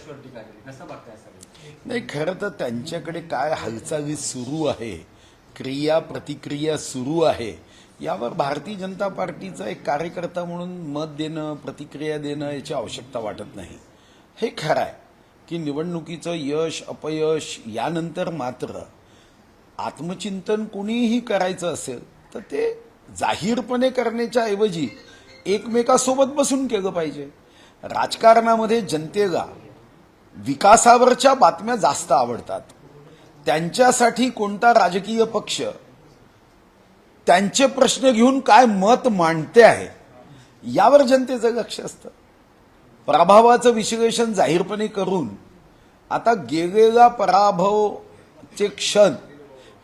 पक्षावर टीका केली, कसं बघताय सगळं? नाही, खरं तर त्यांच्याकडे काय हालचाली सुरू आहे, क्रिया प्रतिक्रिया सुरू आहे, यावर भारतीय जनता पार्टीचा एक कार्यकर्ता म्हणून मत देणं, प्रतिक्रिया देणं याची आवश्यकता वाटत नाही. हे खरं आहे की निवडणुकीचं यश अपयश यानंतर मात्र आत्मचिंतन कुणीही करायचं असेल तर ते जाहीरपणे करण्याच्या ऐवजी एकमेकासोबत बसून केलं पाहिजे. राजकारणामध्ये जनतेला विकासावरच्या बातम्या जास्त आवडतात. त्यांच्यासाठी कोणता राजकीय पक्ष त्यांचे प्रश्न घेऊन काय मत मांडते आहे यावर जनतेचं लक्ष असतं. पराभवाचं विश्लेषण जाहीरपणे करून आता गेलेला पराभवचे क्षण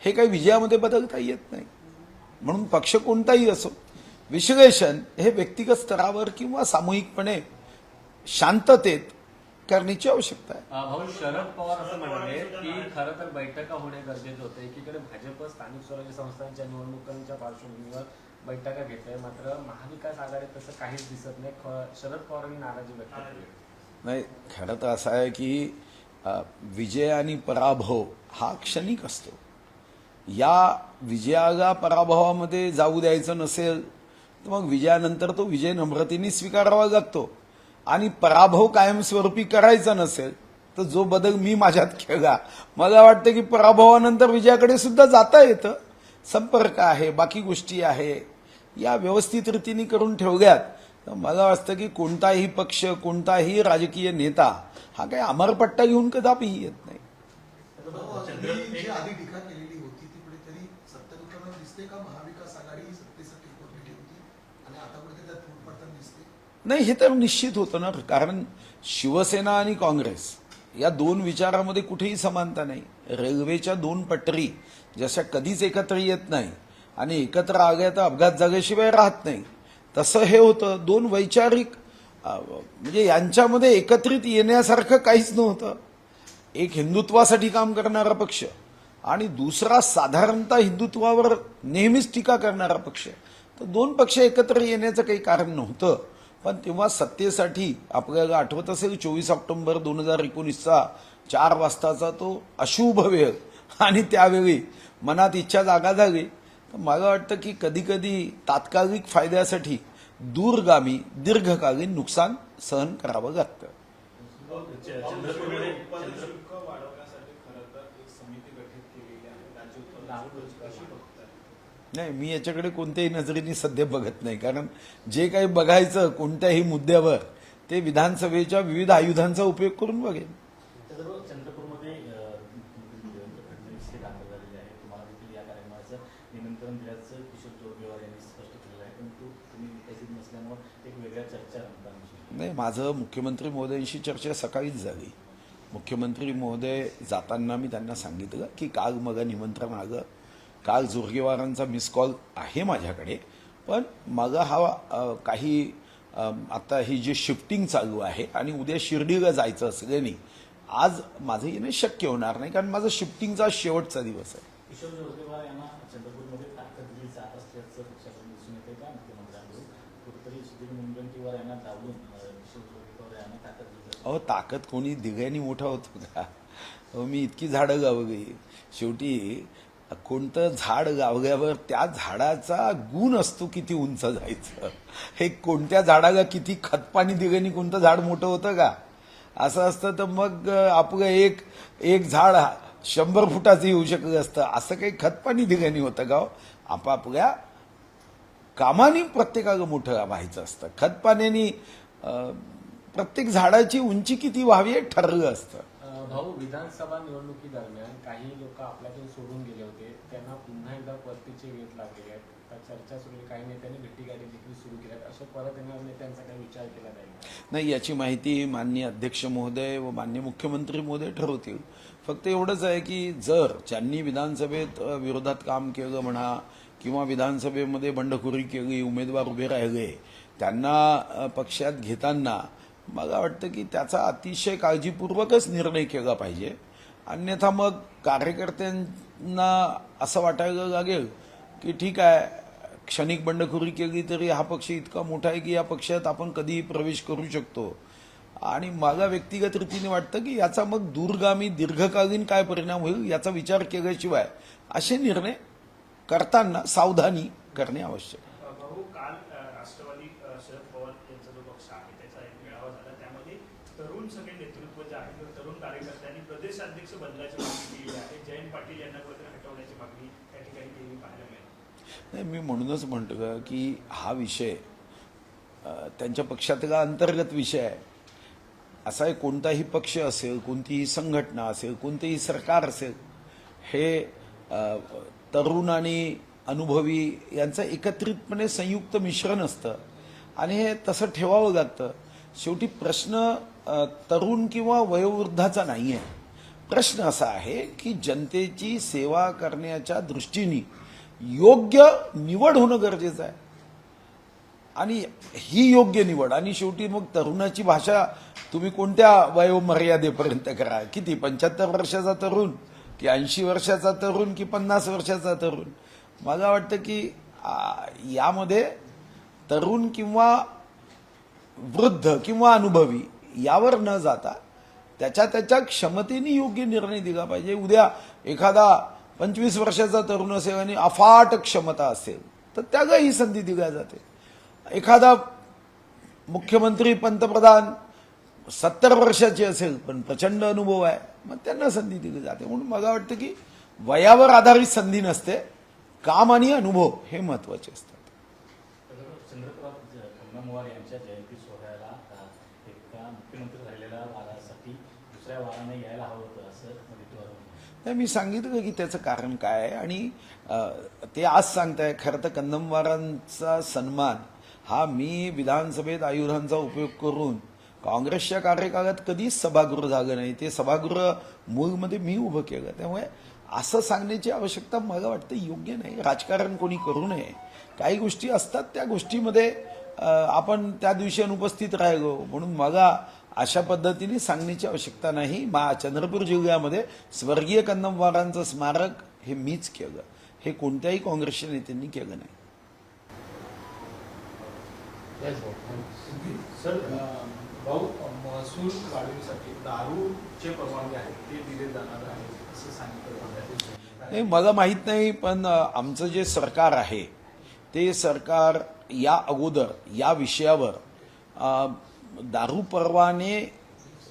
हे काही विजयामध्ये बदलता येत नाही. म्हणून पक्ष कोणताही असो, विश्लेषण हे व्यक्तिगत स्तरावर किंवा सामूहिकपणे शांततेत करण्याची आवश्यकता आहे. भाऊ, शरद पवार असं म्हणाले की खरं तर बैठका होणे गरजेचे होते. एकीकडे भाजप स्थानिक स्वराज्य संस्थांच्या निवडणुकांच्या पार्श्वभूमीवर बैठका घेत आहे, मात्र महाविकास आघाडीत तसं काहीच दिसत नाही. शरद पवारांनी नाराजी व्यक्त केली. नाही, खरं तर असं आहे की विजय आणि पराभव हा क्षणिक असतो. या विजयाला पराभवामध्ये जाऊ द्यायचं नसेल तर मग विजयानंतर तो विजय नम्रतेने स्वीकारावा लागतो. आणि पराभव कायमस्वरूपी करायचा नसेल तर जो बदल मी माझ्यात केला, मला वाटतं की पराभवानंतर विजयाकडे सुद्धा जाता येतं. संपर्क आहे, बाकी गोष्टी आहे, या व्यवस्थित रीतीने करून ठेवल्यात तर मला वाटतं की कोणताही पक्ष, कोणताही राजकीय नेता हा काही अमरपट्टा घेऊन कदापि येत नाही. जी आधी टीका केलेली होती ती कुठेतरी सत्तेत दिसते का? महाविकास आघाडी सत्तेसाठी उभारलेली होती आणि आता कुठेतरी त्यात फूट पडताना दिसते. नाही, हे तर निश्चित होतं ना, कारण शिवसेना आणि काँग्रेस या दोन विचारामध्ये कुठेही समानता नाही. रेल्वेच्या दोन पटरी जशा कधीच एकत्र येत नाही आणि एकत्र आल्या तर अपघात झाल्याशिवाय राहत नाही, तसं हे होतं. दोन वैचारिक म्हणजे यांच्यामध्ये एकत्रित येण्यासारखं काहीच नव्हतं. एक हिंदुत्वासाठी काम करणारा पक्ष आणि दुसरा साधारणतः हिंदुत्वावर नेहमीच टीका करणारा पक्ष, तर दोन पक्ष एकत्र येण्याचं काही कारण नव्हतं. पण तेव्हा सत्तेसाठी आपल्याला आठवत असेल 24 ऑक्टोबर 2019चा 4 वाजताचा तो अशुभ वेळ, आणि त्यावेळी मनात इच्छा जागा झाली. तर मला वाटतं की कधीकधी तात्कालिक फायद्यासाठी दूरगामी दीर्घकालीन नुकसान सहन करावं लागतं. शुल्क वाढवण्यासाठी खरं तर एक समिती गठीत केलेली आहे. राज्य उत्पन्न कशी बघताय? नाही, मी याच्याकडे कोणत्याही नजरेने सध्या बघत नाही, कारण जे काही बघायचं कोणत्याही मुद्द्यावर ते विधानसभेच्या विविध आयुधांचा उपयोग करून बघेन. चंद्रपूरमध्ये देवेंद्र फडणवीस हे दाखल झालेले आहे. तुम्हाला देखील या कार्यक्रमाचं निमंत्रण दिल्याचं किशोर जोरगेवार यांनी स्पष्ट केलेलं आहे, परंतु तुम्ही उपस्थित नसल्यामुळे एक वेगळ्या चर्चा रंगतात. नाही, माझं मुख्यमंत्री महोदयांशी चर्चा सकाळीच झाली. मुख्यमंत्री महोदय जाताना मी त्यांना सांगितलं की काल मग निमंत्रण आलं, काल जोरगेवारांचा मिस कॉल आहे माझ्याकडे, पण मग हा काही आता ही जी शिफ्टिंग चालू आहे आणि उद्या शिर्डीला जायचं असल्याने आज माझं येणं शक्य होणार नाही, कारण माझा शिफ्टिंगचा शेवटचा दिवस आहे. किशोर जोरगेवार यांना चंद्रपूरमध्ये ताकद दिली जात असल्याचं पक्षाकडून दिसून येते का? मुख्यमंत्र्यांकडून कुठेतरी सुधीर मुनगंटीवार यांना डावलून किशोर जोरगेवार यांना ताकद दिली. अहो, ताकद कोणी दिल्याने मोठा होतो का? अहो, मी इतकी झाडं लावली, शेवटी कोणतं झाड लावल्यावर त्या झाडाचा गुण असतो किती उंच जायचं. हे कोणत्या झाडाला किती खतपाणी दिल्याने कोणतं झाड मोठं होतं का? असं असतं तर मग आपलं एक झाड 100 फुटाचं येऊ शकलं असतं. असं काही खतपाणी दिल्याने होतं का? आपापल्या कामाने प्रत्येकाला मोठं व्हायचं असतं. खतपाण्याने प्रत्येक झाडाची उंची किती व्हावी हे ठरलं असतं. भाऊ, विधानसभा निवडणुकी दरम्यान काही लोक आपल्यातून सोडून गेले होते, त्यांना पुन्हा एकदा परतीचे वेध लागलेले आहेत. चर्चा सुरू आहे, काही नेत्यांनी भेटीगाठी देखील सुरू केल्यात. अशा परत येणाऱ्या नेत्यांचा काही विचार केला नाही, याची माहिती माननीय अध्यक्ष महोदय व माननीय मुख्यमंत्री महोदय ठरवतील. फक्त एवढंच आहे की जर ज्यांनी विधानसभेत विरोधात काम केलं म्हणा किंवा विधानसभेमध्ये बंडखोरी केली, उमेदवार उभे राहिले, त्यांना पक्षात घेताना मला वाटतं की त्याचा अतिशय काळजीपूर्वकच निर्णय केला पाहिजे. अन्यथा मग कार्यकर्त्यांना असं वाटायला लागेल की ठीक आहे, क्षणिक बंडखोरी केली तरी हा पक्ष इतका मोठा आहे की या पक्षात आपण कधीही प्रवेश करू शकतो. आणि मला व्यक्तिगत रीतीने वाटतं की याचा मग दूरगामी दीर्घकालीन काय परिणाम होईल याचा विचार केल्याशिवाय असे निर्णय करताना सावधानी करणे आवश्यक आहे. भाऊ, काल राष्ट्रवादी शरद पवार यांचा जो पक्ष आहे त्याचा एक मेळावा झाला. त्यामध्ये तरुण सगळे नेतृत्व जे आहे किंवा तरुण कार्यकर्त्यांनी प्रदेशाध्यक्ष बदलाची मागणी केली आहे. जयंत पाटील यांना कुठेतरी हटवण्याची मागणी त्या ठिकाणी केली पाहायला मिळाली. नाही, मी म्हणूनच म्हणतो की हा विषय त्यांच्या पक्षातला अंतर्गत विषय आहे. असा एक कोणताही पक्ष असेल, कोणतीही संघटना असेल, कोणतेही सरकार असेल, हे तरुण आणि अनुभवी यांचं एकत्रितपणे संयुक्त मिश्रण असतं आणि हे तसं ठेवावं लागतं. शेवटी प्रश्न तरुण किंवा वयोवृद्धाचा नाही आहे. प्रश्न असा आहे की जनतेची सेवा करण्याच्या दृष्टीने योग्य निवड होणं गरजेचं आहे आणि ही योग्य निवड. आणि शेवटी मग तरुणाची भाषा तुम्ही कोणत्या वयोमर्यादेपर्यंत करा, किती 75 वर्षाचा तरुण की 80 वर्षाचा तरुण की 50 वर्षाचा तरुण. मला वाटतं की यामध्ये तरुण किंवा वृद्ध किंवा अनुभवी यावर न जाता त्याच्या क्षमतेने योग्य निर्णय दिला पाहिजे. उद्या एखादा 25 वर्षाचा तरुण असेल आणि अफाट क्षमता असेल तर त्यालाही संधी दिली जाते. एखादा मुख्यमंत्री पंतप्रधान 70 वर्षाचे असेल पण प्रचंड अनुभव आहे, मग त्यांना संधी दिली जाते. म्हणून मला वाटतं की वयावर आधारित संधी नसते, काम आणि अनुभव हे महत्वाचे असतात. चंद्रकांत कन्नमवार यांच्या जयंती सोहळ्याला एका मुख्यमंत्री राहिलेल्या वारासाठी दुसऱ्या वाराने यायला हवं होतं असं विद्वान. नाही, मी सांगितलं की त्याचं कारण काय आहे आणि ते आज सांगताय. खरं तर कन्नमवारांचा सन्मान हा मी विधानसभेत आयुधांचा उपयोग करून काँग्रेसच्या कार्यकाळात कधीच सभागृह झालं नाही. ते सभागृह मूळमध्ये मी उभं केलं. त्यामुळे असं सांगण्याची आवश्यकता मला वाटतं योग्य नाही. राजकारण कोणी करू नये. काही गोष्टी असतात, त्या गोष्टीमध्ये आपण त्या दिवशी अनुपस्थित राहिलो म्हणून मला अशा पद्धतीने सांगण्याची आवश्यकता नाही. चंद्रपूर जिल्ह्यामध्ये स्वर्गीय कन्नमवारांचं स्मारक हे मीच केलं, हे कोणत्याही काँग्रेसच्या नेत्यांनी केलं नाही. सर, भाऊ, महसूल वाढीसाठी दारूचे परवानगी आहेत ते दिले जाणार आहे असं सांगितलं. नाही, मला माहीत नाही, पण आमचं जे सरकार आहे ते सरकार या अगोदर या विषयावर दारू परवाने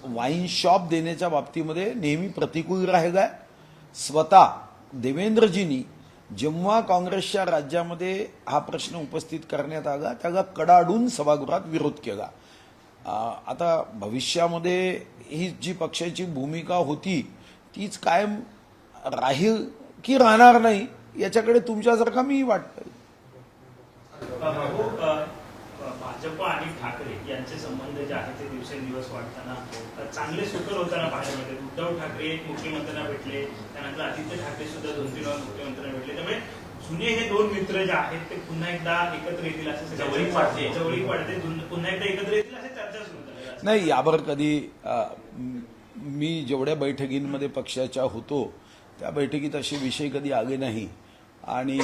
वाईन शॉप देण्याच्या बाबतीमध्ये नेहमी प्रतिकूल राहिलं आहे. स्वतः देवेंद्रजींनी जेव्हा काँग्रेसच्या राज्यामध्ये हा प्रश्न उपस्थित करण्यात आला त्याला कडाडून सभागृहात विरोध केला. आता भविष्यामध्ये ही जी पक्षाची भूमिका होती तीच कायम राहील की राहणार नाही याच्याकडे तुमच्यासारखा मी वाटतं. भाजप आणि ठाकरे यांचे संबंध जे आहेत ते दिवसेंदिवस वाढताना चांगले सुकर होताना पाहायला मिळते. उद्धव ठाकरे मुख्यमंत्र्यांना भेटले, त्यानंतर आदित्य ठाकरे सुद्धा 2-3 वेळा मुख्यमंत्र्यांना भेटले. त्यामुळे जुने हे दोन मित्र जे आहेत ते पुन्हा एकदा एकत्र येतील असं जवळीक वाढते पुन्हा एकदा एकत्र येतील असे चर्चा सुरू झाल्या. नाही, यावर कधी मी जेवढ्या बैठकींमध्ये पक्षाच्या होतो त्या बैठकीत असे विषय कधी आले नाही आणि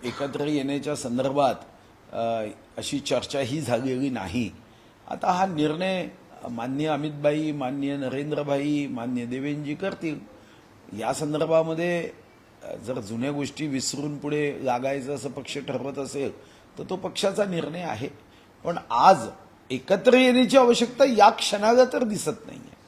एकत्र येण्याच्या संदर्भात अशी चर्चाही झालेली नाही. आता हा निर्णय माननीय अमितभाई, माननीय नरेंद्रभाई, माननीय देवेंद्रजी करतील. या संदर्भामध्ये जर जुन्या गोष्टी विसरून पुढे लागायचं असं पक्ष ठरवत असेल तर तो पक्षाचा निर्णय आहे. पण आज एकत्र येण्याची आवश्यकता या क्षणाला तर दिसत नाही.